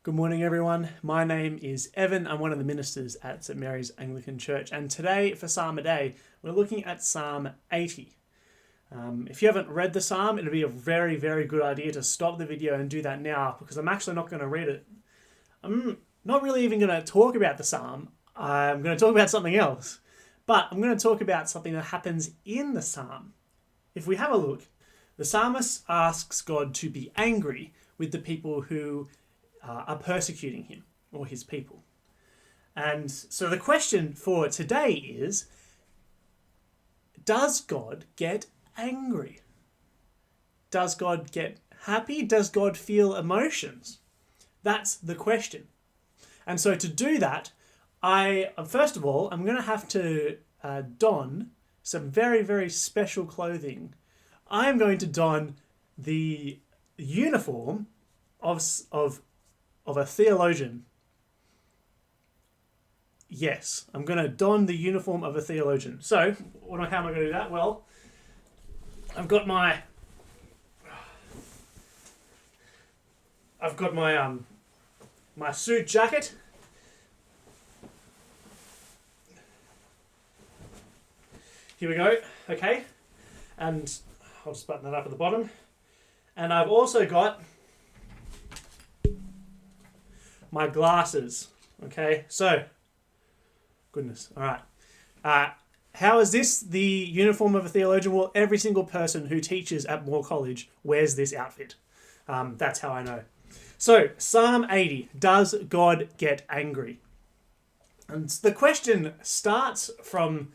Good morning, everyone. My name is Evan. I'm one of the ministers at St Mary's Anglican Church, and today for Psalm a Day, we're looking at Psalm 80. If you haven't read the psalm, it'd be a very, very good idea to stop the video and do that now, because I'm actually not going to read it. I'm not really even going to talk about the psalm. I'm going to talk about something else, but I'm going to talk about something that happens in the psalm. If we have a look, the psalmist asks God to be angry with the people who are persecuting him or his people. And so the question for today is, does God get angry? Does God get happy? Does God feel emotions? That's the question. And so to do that, first of all, I'm going to have to don some very, very special clothing. I'm going to don the uniform of a theologian. Yes, I'm going to don the uniform of a theologian. So, how am I going to do that? Well, I've got my my suit jacket. Here we go. Okay, and I'll just button that up at the bottom. And I've also got my glasses. Okay, so, goodness, all right. How is this the uniform of a theologian? Well, every single person who teaches at Moore College wears this outfit. That's how I know. So, Psalm 80, does God get angry? And the question starts from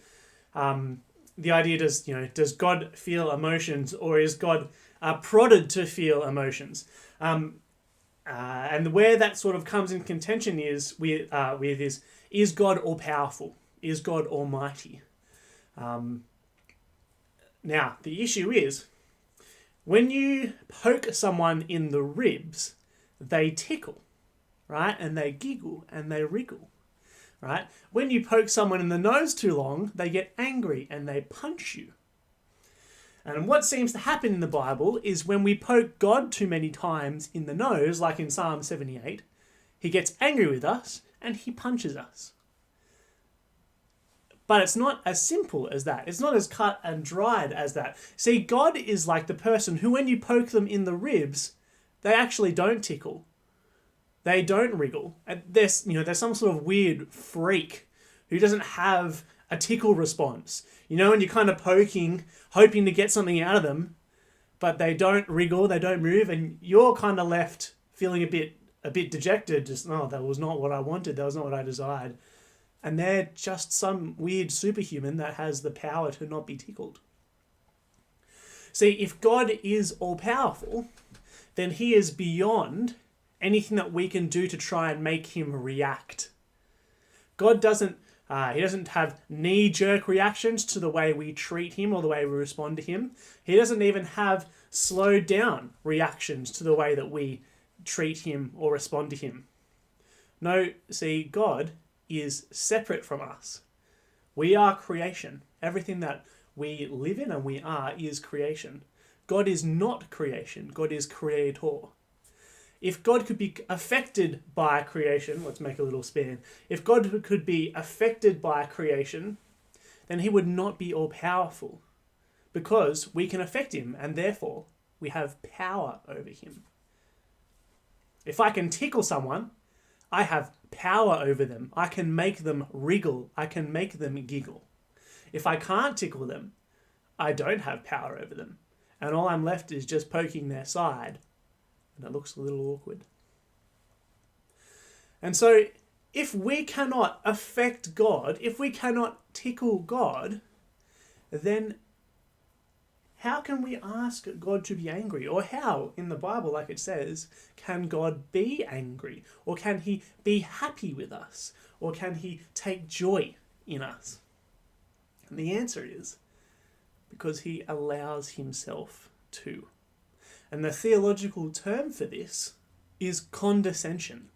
the idea, does God feel emotions, or is God prodded to feel emotions? And where that sort of comes in contention is God all-powerful? Is God almighty? Now, the issue is, when you poke someone in the ribs, they tickle, right? And they giggle and they wriggle, right? When you poke someone in the nose too long, they get angry and they punch you. And what seems to happen in the Bible is when we poke God too many times in the nose, like in Psalm 78, he gets angry with us and he punches us. But it's not as simple as that. It's not as cut and dried as that. See, God is like the person who, when you poke them in the ribs, they actually don't tickle. They don't wriggle. And there's some sort of weird freak who doesn't have a tickle response. And you're kind of poking, hoping to get something out of them, but they don't wriggle, they don't move, and you're kind of left feeling a bit dejected. Just, no, that was not what I wanted. That was not what I desired. And they're just some weird superhuman that has the power to not be tickled. See, if God is all-powerful, then he is beyond anything that we can do to try and make him react. God doesn't have knee-jerk reactions to the way we treat him or the way we respond to him. He doesn't even have slowed down reactions to the way that we treat him or respond to him. No, see, God is separate from us. We are creation. Everything that we live in and we are is creation. God is not creation. God is creator. If God could be affected by creation, let's make a little span. If God could be affected by creation, then he would not be all-powerful, because we can affect him and therefore we have power over him. If I can tickle someone, I have power over them. I can make them wriggle. I can make them giggle. If I can't tickle them, I don't have power over them. And all I'm left is just poking their side. And it looks a little awkward. And so, if we cannot affect God, if we cannot tickle God, then how can we ask God to be angry? Or how, in the Bible, like it says, can God be angry? Or can he be happy with us? Or can he take joy in us? And the answer is, because he allows himself to. And the theological term for this is condescension.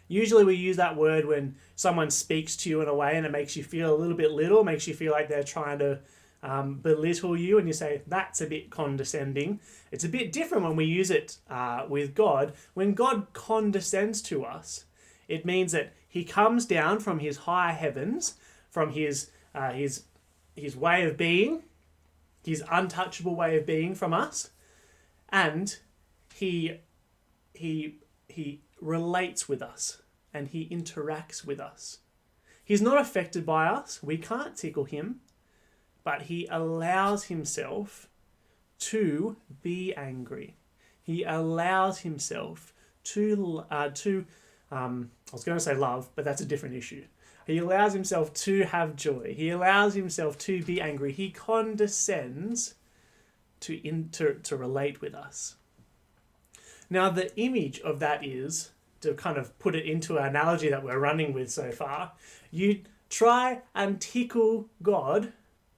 Usually we use that word when someone speaks to you in a way and it makes you feel a little bit little, makes you feel like they're trying to belittle you and you say, that's a bit condescending. It's a bit different when we use it with God. When God condescends to us, it means that he comes down from his high heavens, from his way of being, his untouchable way of being from us, and he relates with us and he interacts with us. He's not affected by us. We can't tickle him, but he allows himself to be angry. He allows himself to I was going to say love, but that's a different issue. He allows himself to have joy. He allows himself to be angry. He condescends to relate with us. Now, the image of that is, to kind of put it into an analogy that we're running with so far, you try and tickle God,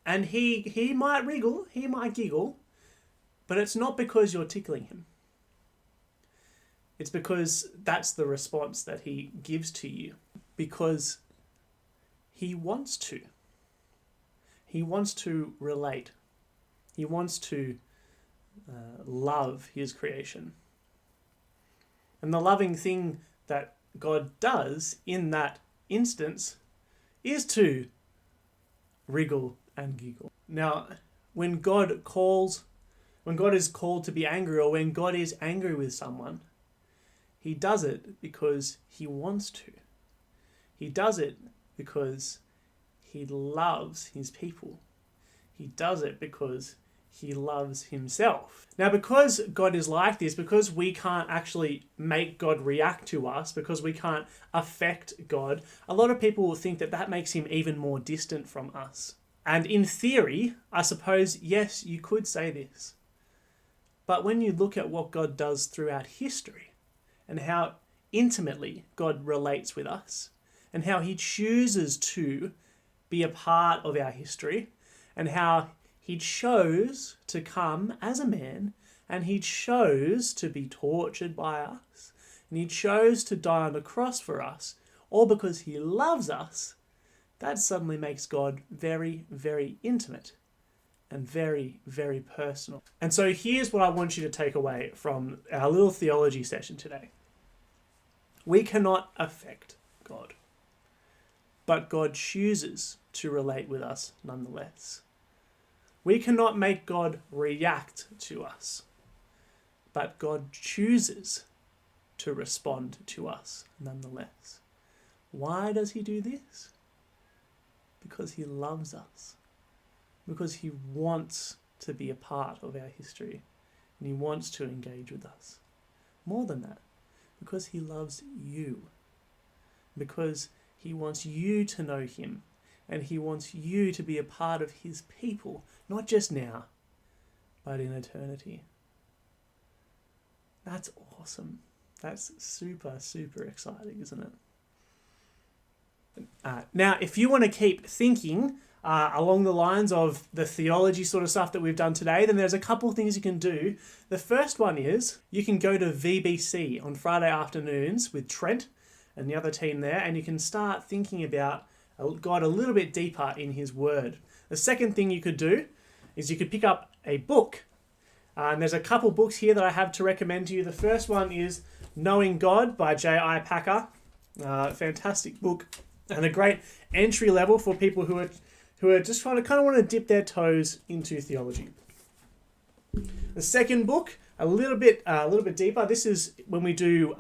and he might wriggle, he might giggle, but it's not because you're tickling him. It's because that's the response that he gives to you. Because he wants to. He wants to relate. He wants to love his creation. And the loving thing that God does in that instance is to wriggle and giggle. Now, when God is called to be angry, or when God is angry with someone, he does it because he wants to. He does it because he loves his people. He does it because he loves himself. Now, because God is like this, because we can't actually make God react to us, because we can't affect God, a lot of people will think that that makes him even more distant from us. And in theory, I suppose, yes, you could say this. But when you look at what God does throughout history, and how intimately God relates with us, and how he chooses to be a part of our history, and how he chose to come as a man, and he chose to be tortured by us, and he chose to die on the cross for us, all because he loves us, that suddenly makes God very, very intimate and very, very personal. And so here's what I want you to take away from our little theology session today. We cannot affect God, but God chooses to relate with us nonetheless. We cannot make God react to us, but God chooses to respond to us nonetheless. Why does he do this? Because he loves us. Because he wants to be a part of our history, and he wants to engage with us. More than that, because he loves you. Because he wants you to know him, and he wants you to be a part of his people, not just now, but in eternity. That's awesome. That's super, super exciting, isn't it? Now, if you want to keep thinking along the lines of the theology sort of stuff that we've done today, then there's a couple of things you can do. The first one is you can go to VBC on Friday afternoons with Trent and the other team there, and you can start thinking about God a little bit deeper in his word. The second thing you could do is you could pick up a book. And there's a couple books here that I have to recommend to you. The first one is Knowing God by J.I. Packer. Fantastic book and a great entry level for people who are just trying to kind of want to dip their toes into theology. The second book, a little bit deeper. This is when we do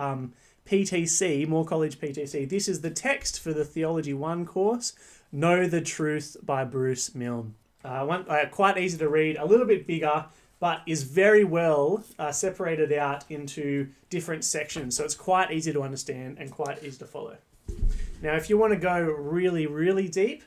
PTC, Moore College PTC. This is the text for the Theology 1 course, Know the Truth by Bruce Milne. Quite easy to read, a little bit bigger, but is very well separated out into different sections. So it's quite easy to understand and quite easy to follow. Now, if you want to go really, really deep,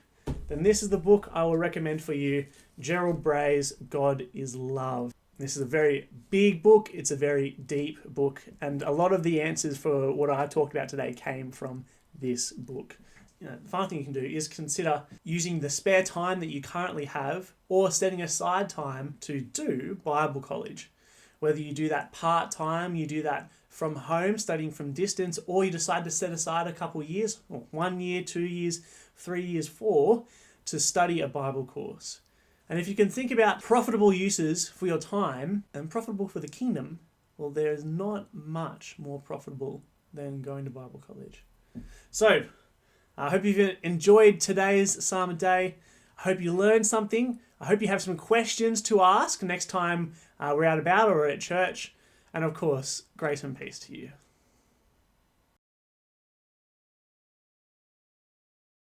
then this is the book I will recommend for you, Gerald Bray's God is Love. This is a very big book. It's a very deep book. And a lot of the answers for what I talked about today came from this book. The final thing you can do is consider using the spare time that you currently have or setting aside time to do Bible college. Whether you do that part-time, you do that from home, studying from distance, or you decide to set aside a couple of years, or 1 year, 2 years, 3 years, 4, to study a Bible course. And if you can think about profitable uses for your time and profitable for the kingdom, well, there is not much more profitable than going to Bible college. So, I hope you've enjoyed today's Psalm a Day. I hope you learned something. I hope you have some questions to ask next time we're out about or at church. And of course, grace and peace to you.